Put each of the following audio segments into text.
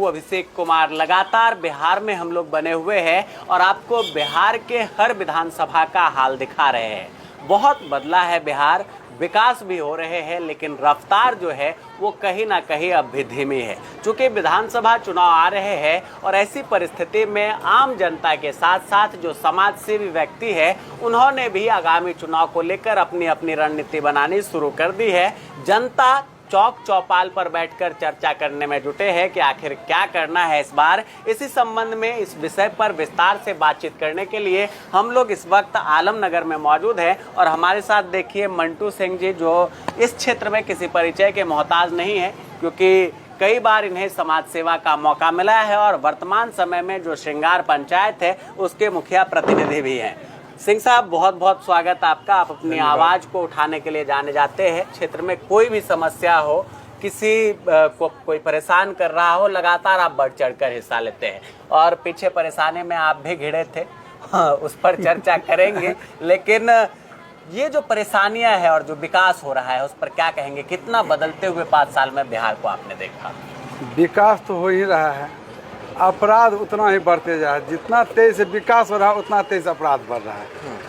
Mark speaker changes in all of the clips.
Speaker 1: हूँ अभिषेक कुमार। लगातार बिहार में हम लोग बने हुए हैं और आपको बिहार के हर विधानसभा का हाल दिखा रहे हैं। बहुत बदला है बिहार, विकास भी हो रहे हैं, लेकिन रफ्तार जो है वो कहीं ना कहीं अब भी धीमी है। चूंकि विधानसभा चुनाव आ रहे हैं और ऐसी परिस्थिति में आम जनता के साथ साथ जो समाज सेवी व्यक्ति है उन्होंने भी आगामी चुनाव को लेकर अपनी अपनी रणनीति बनानी शुरू कर दी है। जनता चौक चौपाल पर बैठकर चर्चा करने में जुटे हैं कि आखिर क्या करना है इस बार। इसी संबंध में इस विषय पर विस्तार से बातचीत करने के लिए हम लोग इस वक्त आलमनगर में मौजूद हैं और हमारे साथ देखिए मंटू सिंह जी, जो इस क्षेत्र में किसी परिचय के मोहताज नहीं है क्योंकि कई बार इन्हें समाज सेवा का मौका मिला है और वर्तमान समय में जो श्रृंगार पंचायत है उसके मुखिया प्रतिनिधि भी हैं। सिंह साहब, बहुत बहुत स्वागत आपका। आप अपनी आवाज़ को उठाने के लिए जाने जाते हैं। क्षेत्र में कोई भी समस्या हो, किसी को कोई परेशान कर रहा हो, लगातार आप बढ़ चढ़कर हिस्सा लेते हैं और पीछे परेशानी में आप भी घिरे थे, उस पर चर्चा करेंगे। लेकिन ये जो परेशानियां हैं और जो विकास हो रहा है उस पर क्या कहेंगे? कितना बदलते हुए 5 साल में बिहार को आपने देखा?
Speaker 2: विकास तो हो ही रहा है, अपराध उतना ही बढ़ते जा रहा है। जितना तेज से विकास हो रहा है उतना तेज अपराध बढ़ रहा है।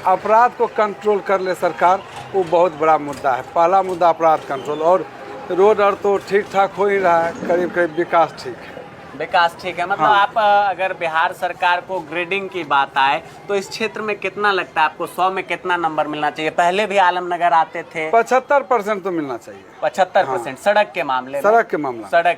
Speaker 2: अपराध को कंट्रोल कर ले सरकार, वो बहुत बड़ा मुद्दा है। पहला मुद्दा अपराध कंट्रोल, और रोड और तो ठीक ठाक हो ही रहा है, करीब करीब विकास ठीक है।
Speaker 1: विकास ठीक है, मतलब आप अगर बिहार सरकार को ग्रेडिंग की बात आए तो इस क्षेत्र में कितना लगता है आपको? 100 में कितना नंबर मिलना चाहिए? पहले भी आलमनगर आते थे,
Speaker 2: 75% तो मिलना चाहिए।
Speaker 1: 75% सड़क के मामले में,
Speaker 2: सड़क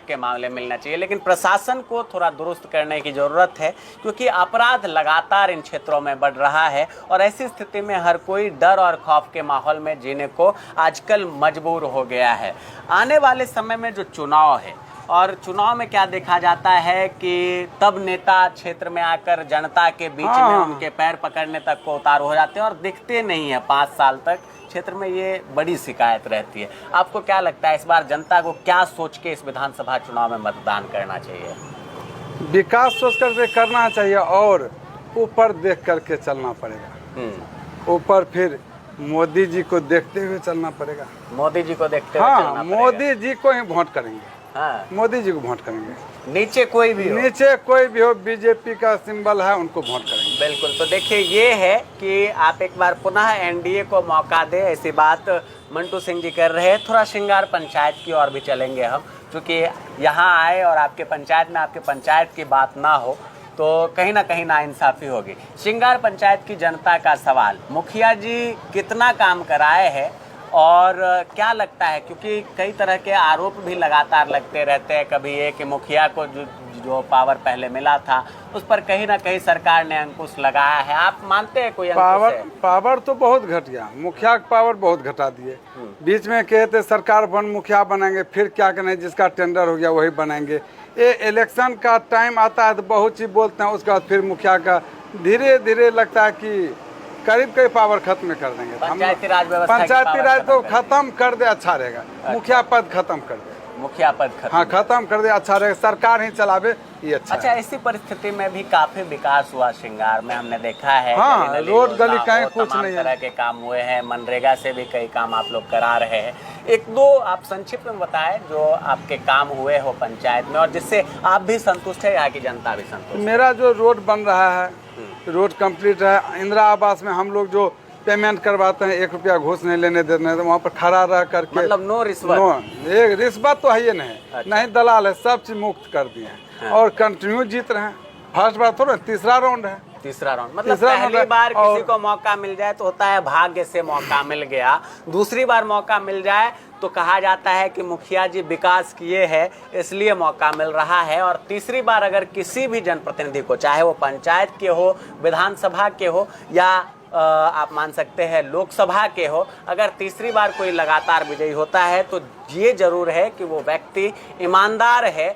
Speaker 2: के मामले
Speaker 1: मिलना चाहिए। लेकिन प्रशासन को थोड़ा दुरुस्त करने की जरूरत है क्योंकि अपराध लगातार इन क्षेत्रों में बढ़ रहा है और ऐसी स्थिति में हर कोई डर और खौफ के माहौल में जीने को आजकल मजबूर हो गया है। आने वाले समय में जो चुनाव है और चुनाव में क्या देखा जाता है कि तब नेता क्षेत्र में आकर जनता के बीच में उनके पैर पकड़ने तक को उतार हो जाते हैं और दिखते नहीं है 5 साल तक। क्षेत्र में ये बड़ी शिकायत रहती है। आपको क्या लगता है इस बार जनता को क्या सोच के इस विधानसभा चुनाव में मतदान करना चाहिए?
Speaker 2: विकास सोच करके करना चाहिए और ऊपर देख करके चलना पड़ेगा। ऊपर फिर मोदी जी को देखते हुए चलना पड़ेगा।
Speaker 1: मोदी जी को देखते हुए चलना पड़ेगा।
Speaker 2: मोदी जी को ही वोट करेंगे।
Speaker 1: हाँ,
Speaker 2: मोदी जी को वोट करेंगे।
Speaker 1: नीचे कोई भी हो, बीजेपी का सिंबल है, उनको वोट करेंगे। बिल्कुल। तो देखिए, ये है कि आप एक बार पुनः एनडीए को मौका दे, ऐसी बात मंटू सिंह जी कर रहे हैं। थोड़ा श्रृंगार पंचायत की ओर भी चलेंगे हम, क्योंकि यहाँ आए और आपके पंचायत में आपके पंचायत की बात ना हो तो कहीं ना कहीं नाइंसाफ़ी होगी। श्रृंगार पंचायत की जनता का सवाल, मुखिया जी कितना काम कराए हैं और क्या लगता है? क्योंकि कई तरह के आरोप भी लगातार लगते रहते हैं। कभी ये कि मुखिया को जो पावर पहले मिला था उस पर कहीं ना कहीं सरकार ने अंकुश लगाया है। आप मानते हैं कोई अंकुश है?
Speaker 2: पावर तो बहुत घट गया, मुखिया का पावर बहुत घटा दिए। बीच में कहते सरकार मुखिया बनाएंगे, फिर क्या करें, जिसका टेंडर हो गया वही बनाएंगे। ये इलेक्शन का टाइम आता है तो बहुत चीज बोलते हैं, उसके बाद फिर मुखिया का धीरे धीरे लगता है कि करीब करीब पावर खत्म कर देंगे।
Speaker 1: पंचायती राज व्यवस्था,
Speaker 2: पंचायती राज तो खत्म कर दे, अच्छा रहेगा। मुखिया पद खत्म कर दे,
Speaker 1: मुखिया पद खत्म।
Speaker 2: हाँ, खत्म कर दे, अच्छा रहेगा। सरकार ही चलावे, ये अच्छा है।
Speaker 1: ऐसी परिस्थिति में भी काफी विकास हुआ श्रृंगार में, हमने देखा है।
Speaker 2: हाँ, रोड गली कहीं कुछ नहीं
Speaker 1: तरह के काम हुए हैं। मनरेगा से भी कई काम आप लोग करा रहे हैं। एक दो आप संक्षिप्त में बताएं जो आपके काम हुए हो पंचायत में और जिससे आप भी संतुष्ट है, यहाँ की जनता भी संतुष्ट है।
Speaker 2: मेरा जो रोड बन रहा है, रोड कंप्लीट है। इंदिरा आवास में हम लोग जो पेमेंट करवाते हैं, 1 रुपया घूस नहीं लेने देते, तो वहाँ पर खड़ा रह करके,
Speaker 1: मतलब नो रिश्वत।
Speaker 2: एक रिश्वत तो है ही नहीं।
Speaker 1: अच्छा।
Speaker 2: नहीं दलाल है, सब चीज मुक्त कर दिए हैं।
Speaker 1: हाँ।
Speaker 2: और कंटिन्यू जीत रहे हैं। फर्स्ट बार थोड़ा, तीसरा राउंड है।
Speaker 1: तीसरा राउंड मतलब पहली बार किसी को मौका मिल जाए तो होता है भाग्य से मौका मिल गया। दूसरी बार मौका मिल जाए तो कहा जाता है कि मुखिया जी विकास किए हैं इसलिए मौका मिल रहा है। और तीसरी बार अगर किसी भी जनप्रतिनिधि को, चाहे वो पंचायत के हो, विधानसभा के हो या आप मान सकते हैं लोकसभा के हो, अगर तीसरी बार कोई लगातार विजयी होता है तो ये जरूर है कि वो व्यक्ति ईमानदार है